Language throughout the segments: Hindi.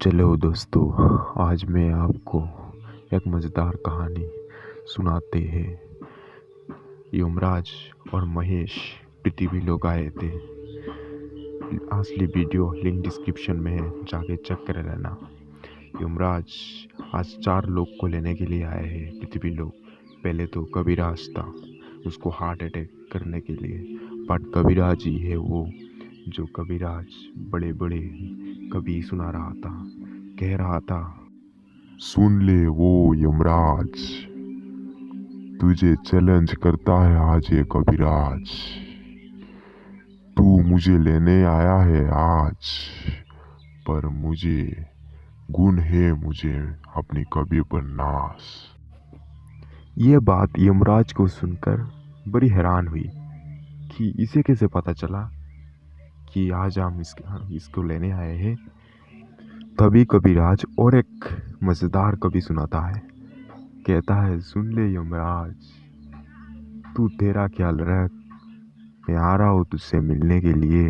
चलो दोस्तों, आज मैं आपको एक मज़ेदार कहानी सुनाते हैं। यमराज और महेश पृथ्वी लोग आए थे। असली वीडियो लिंक डिस्क्रिप्शन में है, जाके चेक कर लेना। यमराज आज 4 लोग को लेने के लिए आए हैं पृथ्वी लोग। पहले तो कबीराज था, उसको हार्ट अटैक करने के लिए। बट कबीराज ही है वो, जो कबीराज बड़े बड़े कवि सुना रहा था, कह रहा था, सुन ले वो यमराज, तुझे चैलेंज करता है आज ये कविराज। तू मुझे लेने आया है आज, पर मुझे गुण है मुझे अपनी कवि पर नाश। ये बात यमराज को सुनकर बड़ी हैरान हुई कि इसे कैसे पता चला कि आज हम इसको लेने आए हैं। तभी कबीराज और एक मज़ेदार कवि सुनाता है, कहता है, सुन ले यमराज, तू तेरा ख्याल रख, मैं आ रहा हूँ तुझसे मिलने के लिए,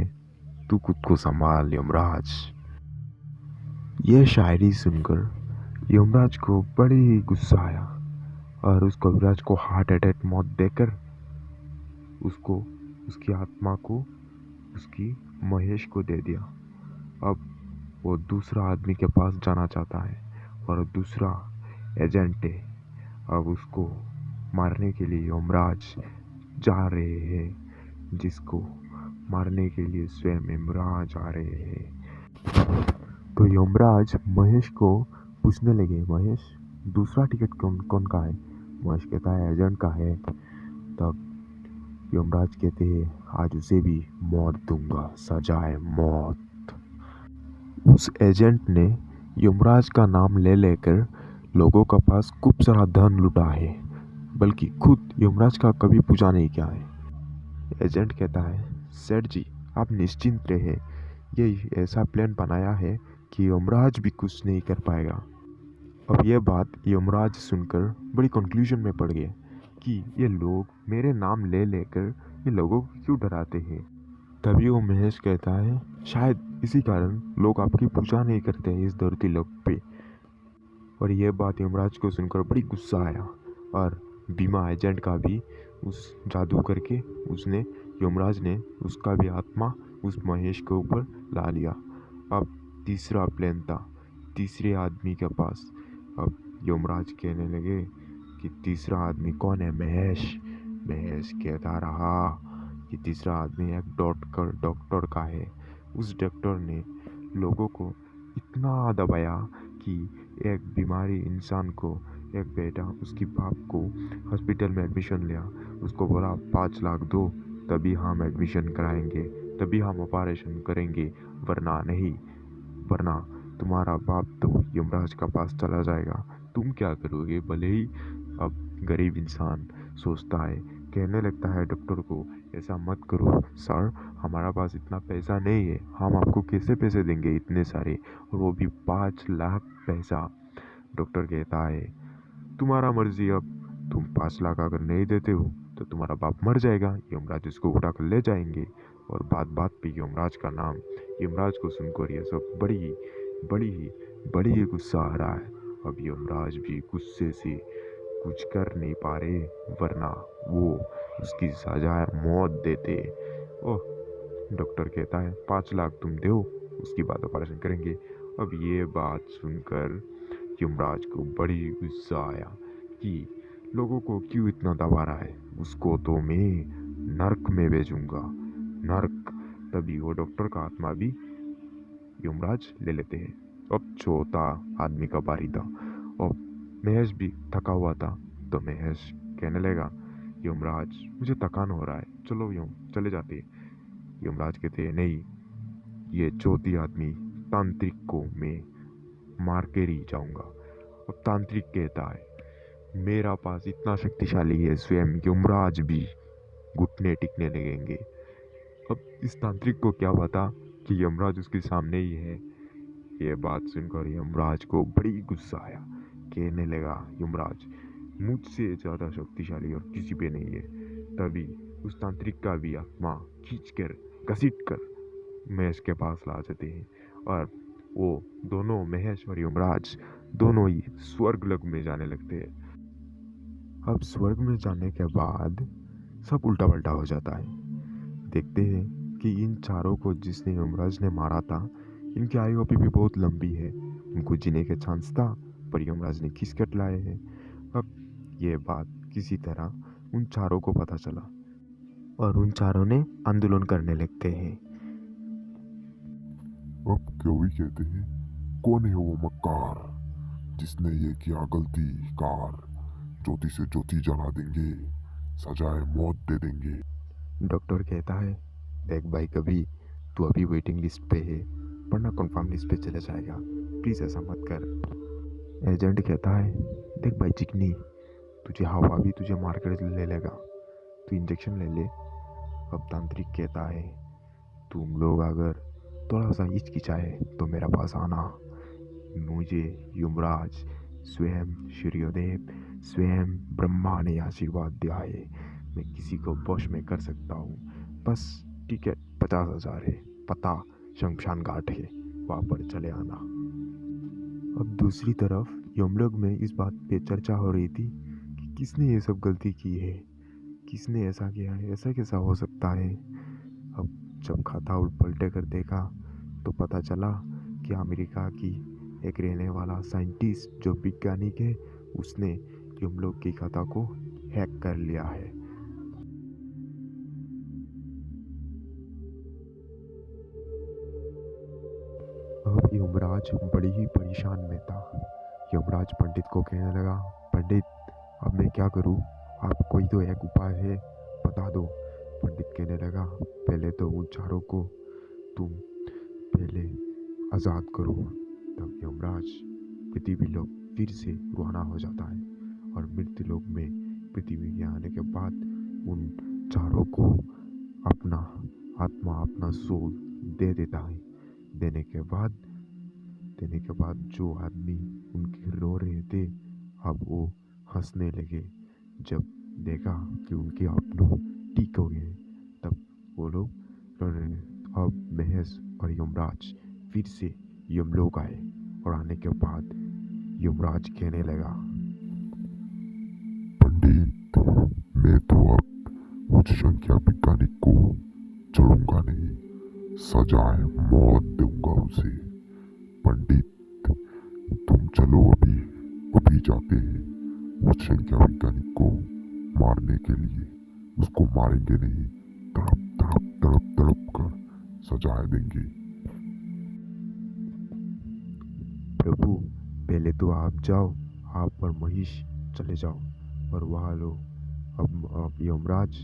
तू खुद को संभाल यमराज। यह शायरी सुनकर यमराज को बड़ी ही गुस्सा आया और उस कबीराज को हार्ट अटैक मौत देकर उसको, उसकी आत्मा को, उसकी महेश को दे दिया। अब वो दूसरा आदमी के पास जाना चाहता है और दूसरा एजेंट है। अब उसको मारने के लिए यमराज जा रहे हैं, जिसको मारने के लिए स्वयं यमराज आ रहे हैं। तो यमराज महेश को पूछने लगे, महेश, दूसरा टिकट कौन कौन का है? महेश कहता है, एजेंट का है। तब यमराज कहते हैं, आज उसे भी मौत दूंगा, सजाए मौत। उस एजेंट ने यमराज का नाम ले लेकर लोगों के पास खूब सारा धन लुटा है, बल्कि खुद यमराज का कभी पूजा नहीं किया है। एजेंट कहता है, सेठ जी, आप निश्चिंत रहे, ये ऐसा प्लान बनाया है कि यमराज भी कुछ नहीं कर पाएगा। अब यह बात यमराज सुनकर बड़ी कंक्लूजन में पड़ गए कि ये लोग मेरे नाम ले लेकर ये लोगों को क्यों डराते हैं। तभी वो महेश कहता है, शायद इसी कारण लोग आपकी पूजा नहीं करते हैं इस धरती लोक पे। और यह बात यमराज को सुनकर बड़ी गुस्सा आया और बीमा एजेंट का भी उस जादू करके उसने, यमराज ने उसका भी आत्मा उस महेश के ऊपर ला लिया। अब तीसरा प्लान था तीसरे आदमी के पास। अब यमराज कहने लगे कि तीसरा आदमी कौन है? महेश। महेश कहता रहा कि तीसरा आदमी एक डॉक्टर का है। उस डॉक्टर ने लोगों को इतना दबाया कि एक बीमारी इंसान को, एक बेटा उसकी बाप को हॉस्पिटल में एडमिशन लिया। उसको बोला 5 लाख दो, तभी हम एडमिशन कराएंगे, तभी हम ऑपरेशन करेंगे, वरना नहीं, वरना तुम्हारा बाप तो यमराज का पास चला जाएगा। तुम क्या करोगे? भले ही अब गरीब इंसान सोचता है, कहने लगता है डॉक्टर को, ऐसा मत करो सर, हमारा पास इतना पैसा नहीं है, हम आपको कैसे पैसे देंगे इतने सारे, और वो भी 5 लाख पैसा। डॉक्टर कहता है, तुम्हारा मर्जी, अब तुम 5 लाख अगर नहीं देते हो तो तुम्हारा बाप मर जाएगा, यमराज इसको उठा कर ले जाएंगे। और बात बात पे यमराज का नाम, यमराज को सुनकर ये सब बड़ी ही गुस्सा आ रहा है। अब यमराज भी गुस्से से कुछ कर नहीं पा रहे, वरना वो उसकी सजा मौत देते। ओह, डॉक्टर कहता है 5 लाख तुम दो, उसकी बाद ऑपरेशन करेंगे। अब ये बात सुनकर यमराज को बड़ी गुस्सा आया कि लोगों को क्यों इतना दबा रहा है, उसको तो मैं नर्क में भेजूंगा, नर्क। तभी वो डॉक्टर का आत्मा भी यमराज ले लेते हैं। अब चौथा आदमी का बारी था और महेश भी थका हुआ था। तो महेश कहने लगा, यमराज, मुझे थकान हो रहा है, चलो यूँ चले जाते हैं। यमराज कहते हैं, नहीं, ये चौथी आदमी तांत्रिक को मैं मार के ही जाऊंगा। अब तांत्रिक कहता है, मेरा पास इतना शक्तिशाली है, स्वयं यमराज भी घुटने टिकने लगेंगे। अब इस तांत्रिक को क्या पता कि यमराज उसके सामने ही है। ये बात सुनकर यमराज को बड़ी गुस्सा आया, कहने लगा, यमराज मुझसे ज़्यादा शक्तिशाली और किसी पे नहीं है। तभी उस तांत्रिक का भी आत्मा खींच कर, घसीट कर महेश के पास ला जाते हैं और वो दोनों, महेश और यमराज, दोनों ही स्वर्ग लोक में जाने लगते हैं। अब स्वर्ग में जाने के बाद सब उल्टा पल्टा हो जाता है। देखते हैं कि इन चारों को जिसने यमराज ने मारा था, इनकी आयु अभी भी बहुत लंबी है, उनको जीने के चांस था, पर यमराज ने खिसकट लाए हैं। अब ये बात किसी तरह उन चारों को पता चला और उन चारों ने आंदोलन करने लगते हैं। अब क्यों ही कहते हैं, कौन है वो मक्कार जिसने ये किया गलती कार, ज्योति से ज्योति जला देंगे, सजाए मौत दे देंगे। डॉक्टर कहता है, देख भाई, कभी तू अभी वेटिंग लिस्ट पे है, वरना कंफर्म लिस्ट पे चला जाएगा, प्लीज़ ऐसा मत कर। एजेंट कहता है, देख भाई चिकनी, तुझे हवा भी तुझे मार कर ले लेगा, तू इंजेक्शन ले ले। अब तांत्रिक कहता है, तुम लोग अगर थोड़ा सा हिचकिचाए तो मेरे पास आना, मुझे यमराज स्वयं सूर्यदेव स्वयं ब्रह्मा ने आशीर्वाद दिया है, मैं किसी को वश में कर सकता हूँ, बस टिकट 50,000 है, पता शमशान घाट है, वहाँ पर चले आना। अब दूसरी तरफ यमलोक में इस बात पे चर्चा हो रही थी कि किसने ये सब गलती की है, किसने ऐसा किया है, ऐसा कैसा हो सकता है। अब जब खाता उल्ट पलटे कर देखा तो पता चला कि अमेरिका की एक रहने वाला साइंटिस्ट जो वैज्ञानिक है, उसने यमलोक की खाता को हैक कर लिया है। अब यमराज बड़ी ही परेशान में था। यमराज पंडित को कहने लगा, पंडित अब मैं क्या करूं, आप कोई तो एक उपाय है, बता दो। पंडित कहने लगा, पहले तो उन चारों को तुम पहले आज़ाद करो। तब यमराज पृथ्वी लोक फिर से रुहाना हो जाता है और मृत्यु लोक में पृथ्वी के आने के बाद उन चारों को अपना आत्मा, अपना सोल दे देता है। देने के बाद जो आदमी उनके रो रहे थे, अब वो हंसने लगे। जब देखा कि उनके अपनों ठीक हो गए, तब वो लोग रो रहे। अब महेश और यमराज फिर से यमलोक आए और आने के बाद यमराज कहने लगा, पंडित, मैं तो अब उच्च संख्या वैज्ञानिक को चढ़ूंगा नहीं, सजाए मौत दूंगा उसे। पंडित, तुम चलो अभी अभी जाते हैं उच्च संख्या वैज्ञानिक को मारने के लिए। उसको मारेंगे नहीं, तड़प तड़प तड़प तड़प कर सजाए देंगे। प्रभु पहले तो आप जाओ, आप और महेश चले जाओ और वहाँ लो। अब यमराज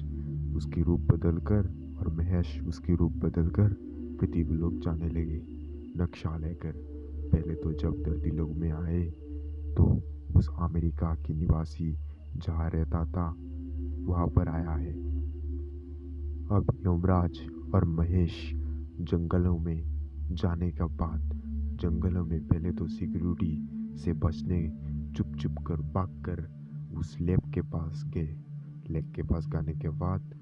उसकी रूप बदल कर और महेश उसकी रूप बदल कर पृथ्वी लोक जाने लगे नक्शा लेकर। पहले तो जब धरती लोक में आए तो उस अमेरिका की निवासी जहाँ रहता था वहाँ पर आया है। अब यमराज और महेश जंगलों में जाने के बाद जंगलों में पहले तो सिक्योरिटी से बचने चुप चुप कर भाग कर उस लैब के पास गए। लैब के पास जाने के बाद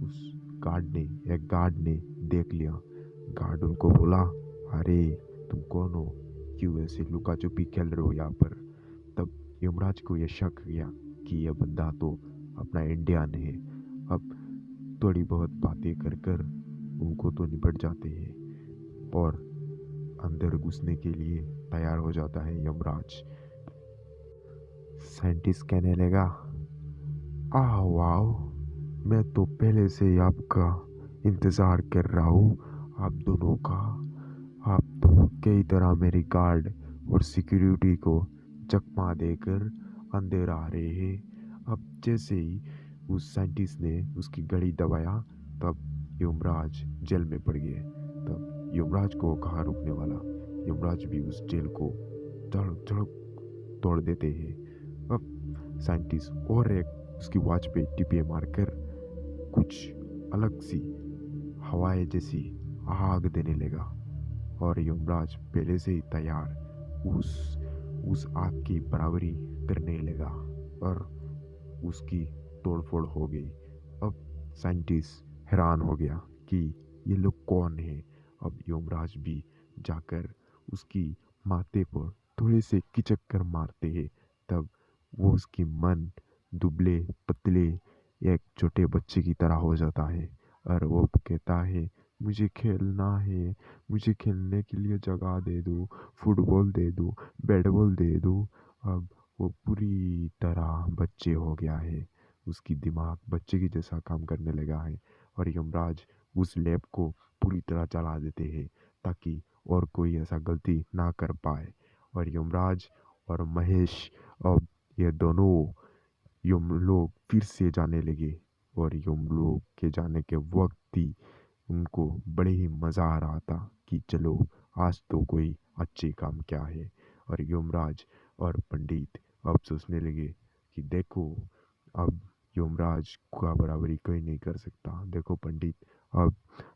उस गार्ड ने देख लिया। गार्ड उनको बोला, अरे तुम कौन हो, क्यों ऐसे लुका छुपी खेल रहे हो यहाँ पर। तब यमराज को यह शक गया कि यह बंदा तो अपना इंडियन है। अब थोड़ी बहुत बातें कर कर उनको तो निपट जाते हैं और अंदर घुसने के लिए तैयार हो जाता है यमराज। साइंटिस्ट कहने लगा, वाओ, मैं तो पहले से ही आपका इंतज़ार कर रहा हूँ, आप दोनों का। आप तो कई तरह मेरी गार्ड और सिक्योरिटी को चकमा देकर अंदर आ रहे हैं। अब जैसे ही उस साइंटिस्ट ने उसकी घड़ी दबाया तब यमराज जेल में पड़ गए। तब यमराज को कहाँ रुकने वाला, यमराज भी उस जेल को धड़क धड़क तोड़ देते हैं। अब साइंटिस्ट और एक उसकी वॉच पे टिपे मारकर कुछ अलग सी हवाएं जैसी आग देने लगा और यमराज पहले से ही तैयार उस आग की बराबरी करने लगा और उसकी तोड़फोड़ हो गई। अब साइंटिस्ट हैरान हो गया कि ये लोग कौन है। अब यमराज भी जाकर उसकी माथे पर थोड़े से किचक कर मारते हैं, तब वो उसकी मन दुबले पतले एक छोटे बच्चे की तरह हो जाता है। और वो कहता है, मुझे खेलना है, मुझे खेलने के लिए जगह दे दो, फुटबॉल दे दो, बैट बॉल दे दो। अब वो पूरी तरह बच्चे हो गया है, उसकी दिमाग बच्चे की जैसा काम करने लगा है। और यमराज उस लैब को पूरी तरह चला देते हैं ताकि और कोई ऐसा गलती ना कर पाए। और यमराज और महेश, अब ये दोनों यम लोग फिर से जाने लगे। और यम लोग के जाने के वक्त ही उनको बड़े ही मज़ा आ रहा था कि चलो आज तो कोई अच्छे काम क्या है। और यमराज और पंडित अब सोचने लगे कि देखो, अब यमराज का बराबरी कोई नहीं कर सकता। देखो पंडित, अब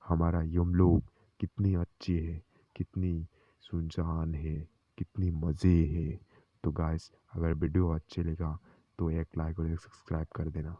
हमारा यमलोक कितनी अच्छी है, कितनी सुनसान है, कितनी मज़े है। तो गाइस, अगर वीडियो अच्छे लगा तो एक लाइक और एक सब्सक्राइब कर देना।